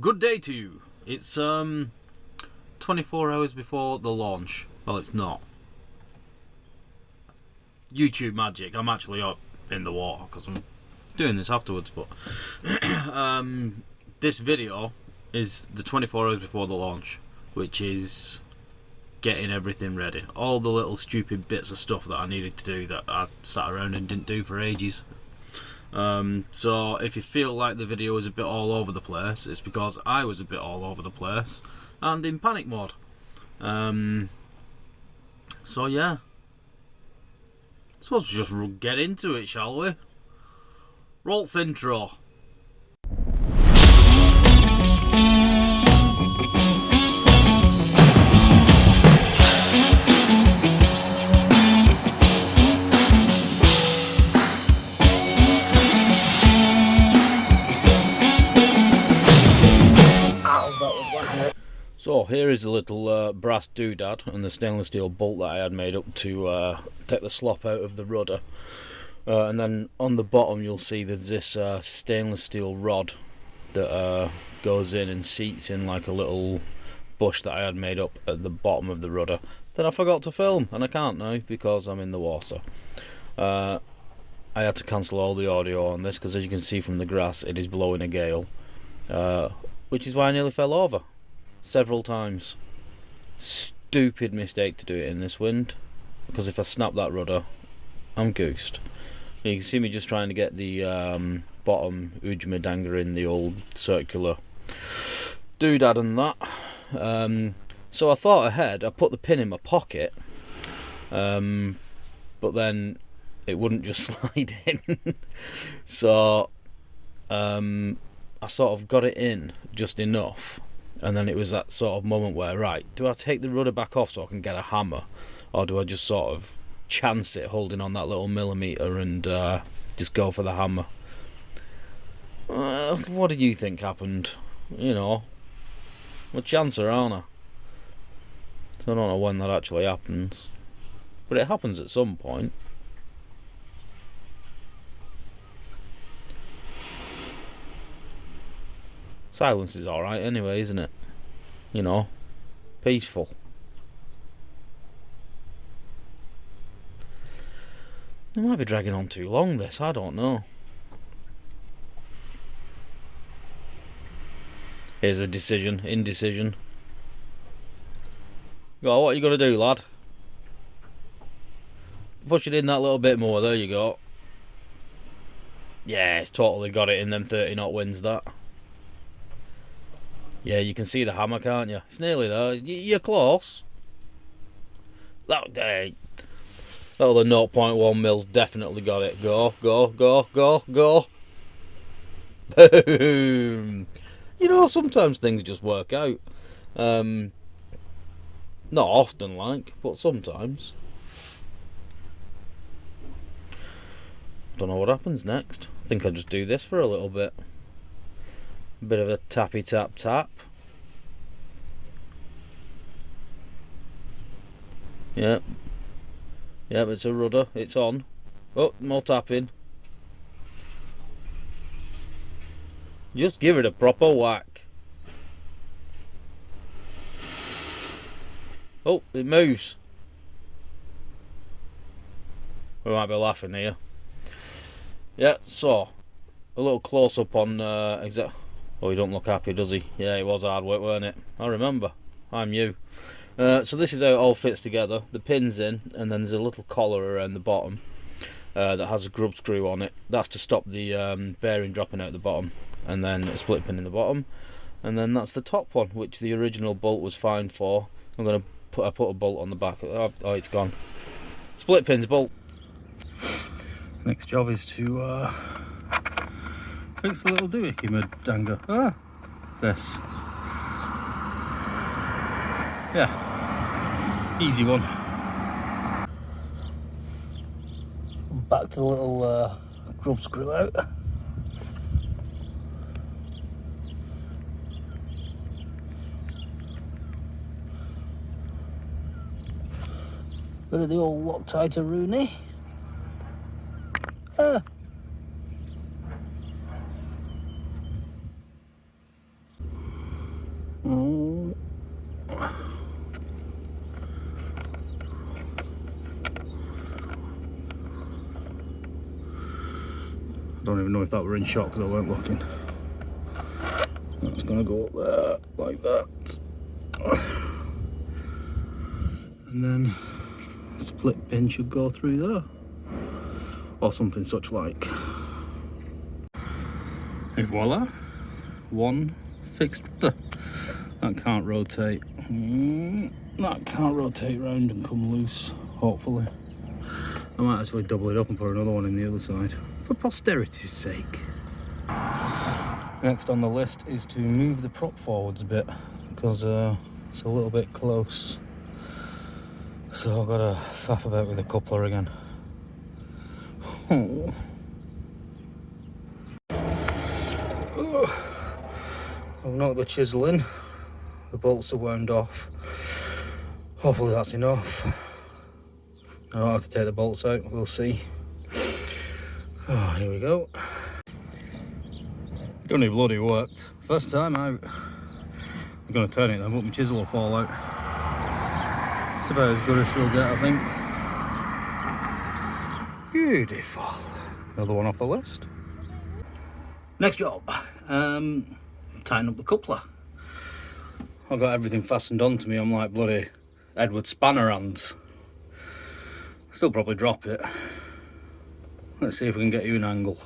Good day to you. It's 24 hours before the launch. Well, it's not. YouTube magic. I'm actually up in the water because I'm doing this afterwards. But this video is the 24 hours before the launch, which is getting everything ready. All the little stupid bits of stuff that I needed to do that I sat around and didn't do for ages. So if you feel like the video is a bit all over the place, it's because I was a bit all over the place and in panic mode. So yeah, so let's just get into it, shall we? Roll intro. So here is a little brass doodad and the stainless steel bolt that I had made up to take the slop out of the rudder, and then on the bottom you'll see there's this stainless steel rod that goes in and seats in like a little bush that I had made up at the bottom of the rudder that I forgot to film, and I can't now because I'm in the water. I had to cancel all the audio on this because, as you can see from the grass, it is blowing a gale, which is why I nearly fell over several times. Stupid mistake to do it in this wind, because if I snap that rudder, I'm goosed. You can see me just trying to get the bottom Ujma danger in the old circular doodad and that. So I thought ahead. I put the pin in my pocket, but then it wouldn't just slide in. So I sort of got it in just enough. And then it was that sort of moment where, right, do I take the rudder back off so I can get a hammer, or do I just sort of chance it holding on that little millimetre and just go for the hammer? What do you think happened? You know, I'm a chancer, aren't I? So I don't know when that actually happens, but it happens at some point. Silence is alright anyway, isn't it? You know, peaceful. It might be dragging on too long, this, I don't know. Here's a decision, indecision. Go, what are you going to do, lad? Push it in that little bit more, there you go. Yeah, it's totally got it in them 30 knot winds, that. Yeah, you can see the hammer, can't you? It's nearly there. You're close. That day. Oh, the 0.1 mils definitely got it. Go, go, go, go, go. Boom. You know, sometimes things just work out. Not often, like, but sometimes. Don't know what happens next. I think I'll just do this for a little bit. Bit of a tappy tap tap. Yep. Yep, it's a rudder. It's on. Oh, more tapping. Just give it a proper whack. Oh, it moves. We might be laughing here. Yeah, so a little close up on Oh, he don't look happy, does he? Yeah, it was hard work, weren't it? I remember. I'm you. So this is how it all fits together. The pin's in, and then there's a little collar around the bottom that has a grub screw on it. That's to stop the bearing dropping out the bottom. And then a split pin in the bottom. And then that's the top one, which the original bolt was fine for. I'm going to put a bolt on the back. Oh, it's gone. Split pins, bolt. Next job is to fix the little doohickey danger. This. Yeah, easy one. Back to the little grub screw out. Bit of the old Loctite Rooney. Oh. I don't even know if that were in shot because I weren't looking. That's going to go up there like that. And then a split pin should go through there. Or something such like. And voila, one fixed rudder. That can't rotate. That can't rotate round and come loose, hopefully. I might actually double it up and put another one in the other side, for posterity's sake. Next on the list is to move the prop forwards a bit, because it's a little bit close. So I've got to faff about with the coupler again. I've knocked the chisel in, the bolts are wound off. Hopefully that's enough. I don't have to take the bolts out, we'll see. Oh, here we go. It only bloody worked. First time out. I'm going to turn it then, but my chisel will fall out. It's about as good as she'll get, I think. Beautiful. Another one off the list. Next job. Tighten up the coupler. I've got everything fastened onto me. I'm like bloody Edward Spanner hands. Still probably drop it. Let's see if we can get you an angle.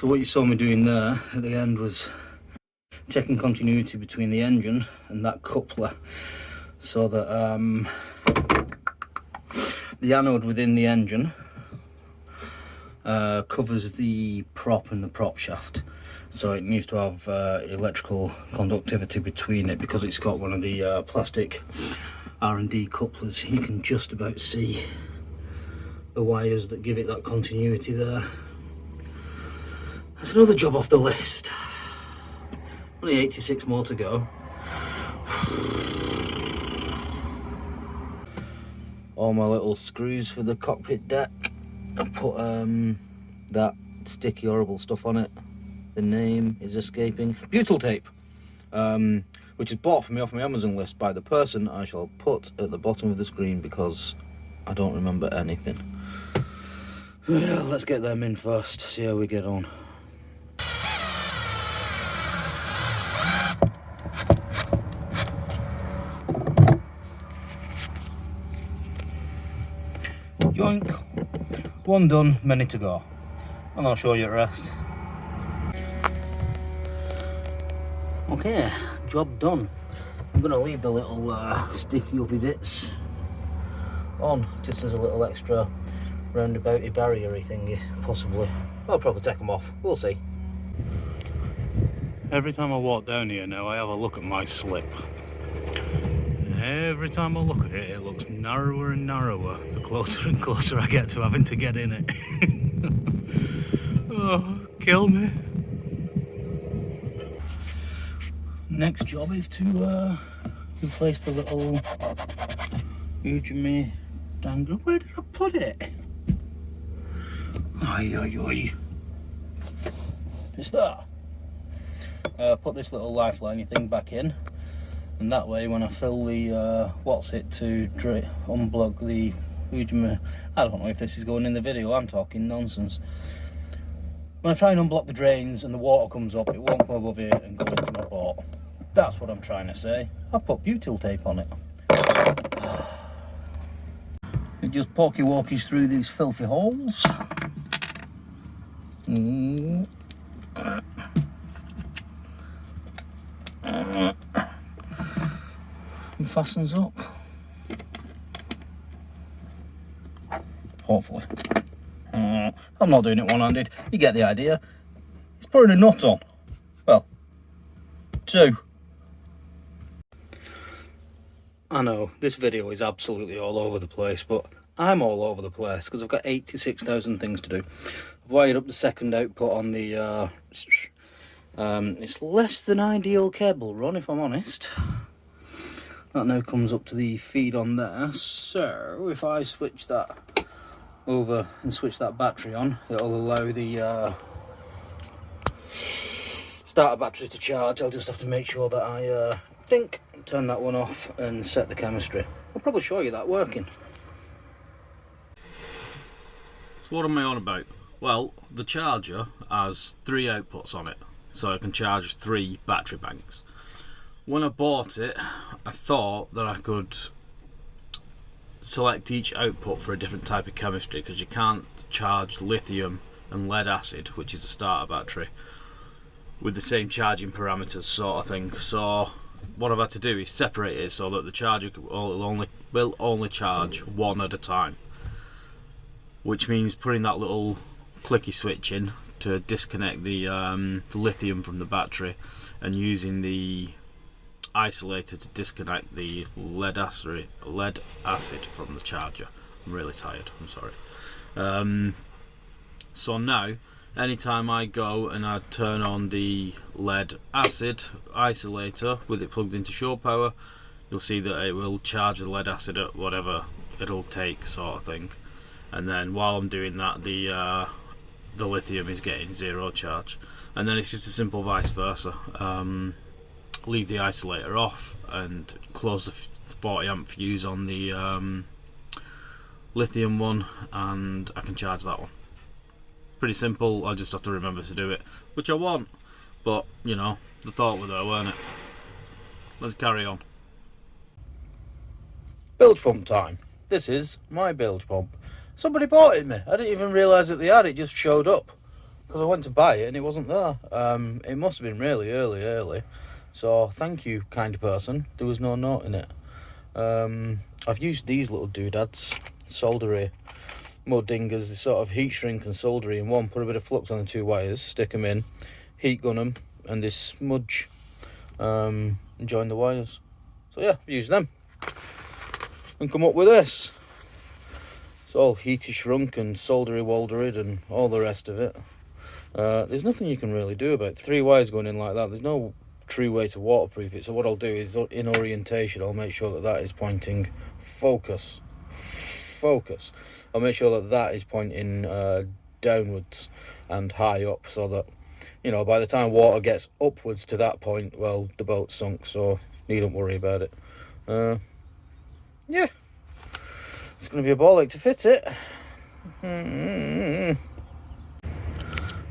So what you saw me doing there at the end was checking continuity between the engine and that coupler, so that the anode within the engine covers the prop and the prop shaft, so it needs to have electrical conductivity between it, because it's got one of the plastic R&D couplers. You can just about see the wires that give it that continuity there. That's another job off the list. Only 86 more to go. All my little screws for the cockpit deck. I put that sticky horrible stuff on it. The name is escaping. Butyl tape, which is bought for me off my Amazon list by the person I shall put at the bottom of the screen, because I don't remember anything. Let's get them in first, see how we get on. Yoink. One done, many to go. And I'll show you the rest. Okay, job done. I'm going to leave the little sticky uppy bits on, just as a little extra roundabouty barrier-y thingy, possibly. I'll probably take them off, we'll see. Every time I walk down here now, I have a look at my slip. Every time I look at it, it looks narrower and narrower the closer and closer I get to having to get in it. Oh, kill me. Next job is to replace the little Ujimi dangler. Where did I put it? Oi, oi, oi. It's there. Put this little lifeline thing back in. And that way, when I fill the to unplug the Ujima, I don't know if this is going in the video, I'm talking nonsense. When I try and unblock the drains and the water comes up, it won't come above here and go into my boat. That's what I'm trying to say. I put butyl tape on it. It just pokey-walkies through these filthy holes. And fastens up. Hopefully. I'm not doing it one-handed. You get the idea. It's putting a nut on. Well, two. I know this video is absolutely all over the place, but I'm all over the place because I've got 86,000 things to do. I've wired up the second output on the it's less than ideal cable run, if I'm honest. That now comes up to the feed on there, so if I switch that over and switch that battery on, it'll allow the starter battery to charge. I'll just have to make sure that I turn that one off and set the chemistry. I'll probably show you that working. So what am I on about? Well, the charger has 3 outputs on it, so I can charge 3 battery banks. When I bought it, I thought that I could select each output for a different type of chemistry, because you can't charge lithium and lead acid, which is a starter battery, with the same charging parameters sort of thing. So what I've had to do is separate it so that the charger will only charge one at a time, which means putting that little clicky switch in to disconnect the lithium from the battery, and using the isolator to disconnect the lead acid from the charger. I'm really tired, I'm sorry. So now anytime I go and I turn on the lead acid isolator with it plugged into shore power, you'll see that it will charge the lead acid at whatever it'll take, sort of thing. And then while I'm doing that, the lithium is getting 0 charge. And then it's just a simple vice versa. Leave the isolator off and close the 40 amp fuse on the lithium one, and I can charge that one. Pretty simple. I just have to remember to do it, which I won't, but you know, the thought was there, weren't it? Let's carry on. Bilge pump time. This is my bilge pump. Somebody bought it me. I didn't even realise that they had it, just showed up. because I went to buy it and it wasn't there. It must have been really early. So thank you, kind person. There was no note in it. I've used these little doodads, soldery mud dingers. They sort of heat shrink and solder in one. Put a bit of flux on the 2 wires, stick them in, heat gun them, and they smudge and join the wires. So yeah, use them and come up with this. It's all heaty shrunk and soldery woldered and all the rest of it. There's nothing you can really do about it. 3 wires going in like that. There's no true way to waterproof it. So what I'll do is, in orientation, I'll make sure that that is pointing focus. I'll make sure that that is pointing downwards and high up, so that, you know, by the time water gets upwards to that point, well, the boat's sunk, so needn't worry about it. Yeah, it's going to be a ball ache to fit it.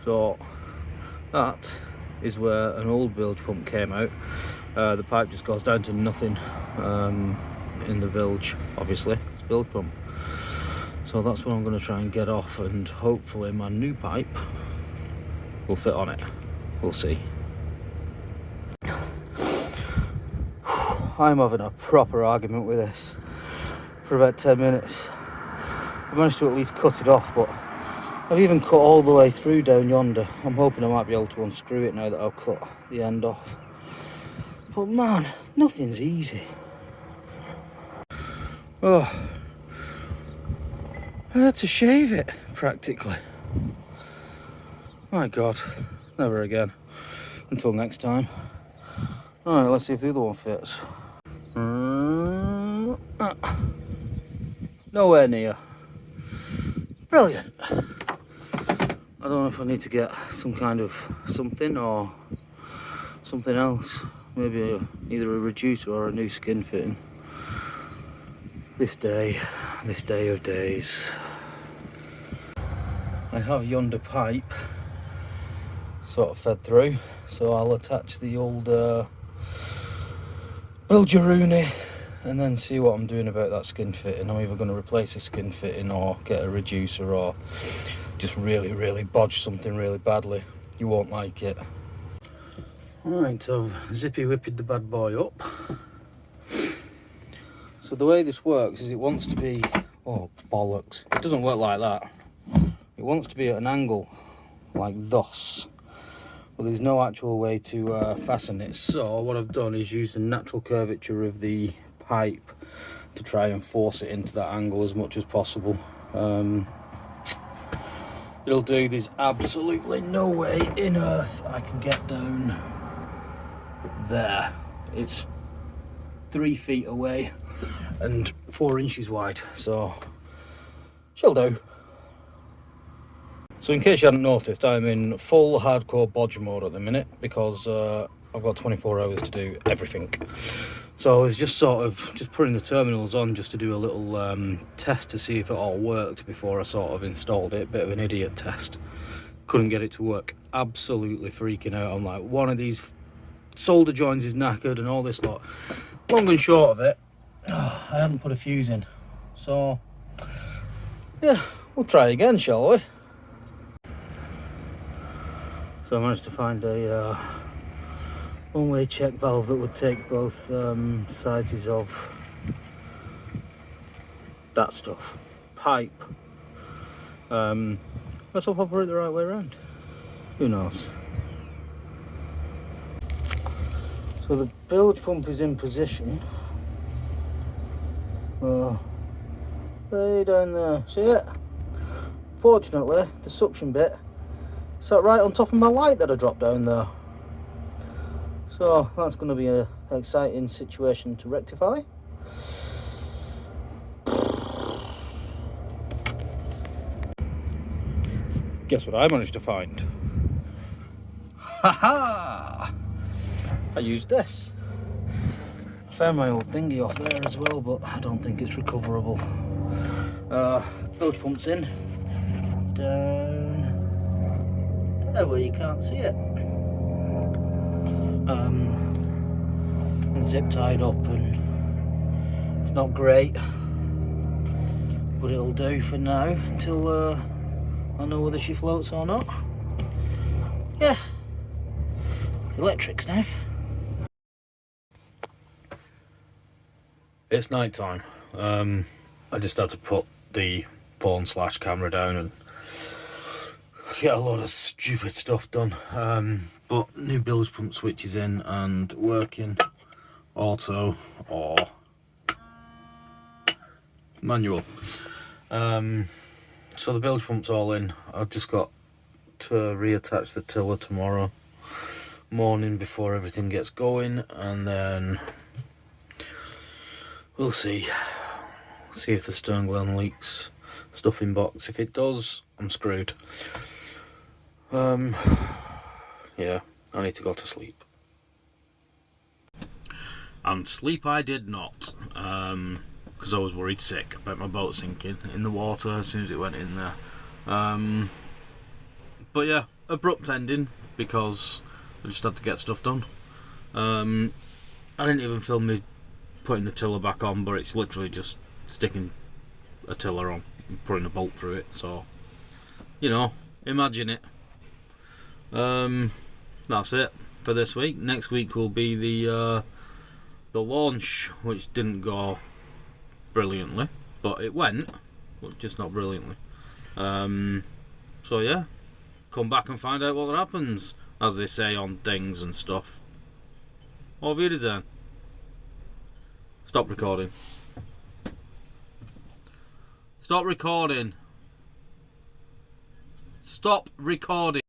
So that is where an old bilge pump came out. The pipe just goes down to nothing in the bilge, obviously. It's bilge pump. So that's what I'm going to try and get off, and hopefully my new pipe will fit on it. We'll see. I'm having a proper argument with this for about 10 minutes. I've managed to at least cut it off, but I've even cut all the way through down yonder. I'm hoping I might be able to unscrew it now that I've cut the end off. But man, nothing's easy. Oh, I had to shave it, practically. My God, never again. Until next time. Alright, let's see if the other one fits. Nowhere near. Brilliant. I don't know if I need to get some kind of something or something else. Maybe either a reducer or a new skin fitting. This day of days. I have yonder pipe sort of fed through, so I'll attach the old bilge-pump and then see what I'm doing about that skin fitting. I'm either going to replace the skin fitting or get a reducer, or just really bodge something really badly. You won't like it. Right, so I've zippy whipped the bad boy up. So the way this works is it wants to be, oh bollocks, it doesn't work like that. It wants to be at an angle like thus, but there's no actual way to fasten it. So what I've done is use the natural curvature of the pipe to try and force it into that angle as much as possible. It'll do. There's absolutely no way in earth I can get down there. It's 3 feet away and 4 inches wide, so she'll do. So in case you hadn't noticed, I'm in full hardcore bodge mode at the minute because I've got 24 hours to do everything. So I was just sort of just putting the terminals on just to do a little test to see if it all worked before I sort of installed it. Bit of an idiot test. Couldn't get it to work. Absolutely freaking out. I'm like, one of these solder joints is knackered and all this lot. Long and short of it, I hadn't put a fuse in. So yeah, we'll try again, shall we? So I managed to find a one-way check valve that would take both sides of that stuff. Pipe. Let's hope I put it the right way around. Who knows? So the bilge pump is in position. Way down there. See it? Fortunately, the suction bit sat right on top of my light that I dropped down there. So that's going to be an exciting situation to rectify. Guess what I managed to find? Ha-ha! I used this. I found my old thingy off there as well, but I don't think it's recoverable. Bilge pump's in. Down there where you can't see it. And zip tied up, and it's not great, but it'll do for now until I know whether she floats or not. yeah, electrics now. It's night time. I just had to put the phone/camera down and get a lot of stupid stuff done. But new bilge pump switches in and working, auto or manual. So the bilge pump's all in. I've just got to reattach the tiller tomorrow morning before everything gets going, and then we'll see if the stern glen leaks stuffing box. If it does, I'm screwed. Yeah, I need to go to sleep. And sleep I did not, because I was worried sick about my boat sinking in the water as soon as it went in there. But yeah, abrupt ending because I just had to get stuff done. I didn't even film me putting the tiller back on, but it's literally just sticking a tiller on and putting a bolt through it, so you know, imagine it. That's it for this week. Next week will be the launch, which didn't go brilliantly, but it went, but just not brilliantly. So yeah, come back and find out what happens, as they say on things and stuff. Auf Wiedersehen. Stop recording. Stop recording. Stop recording.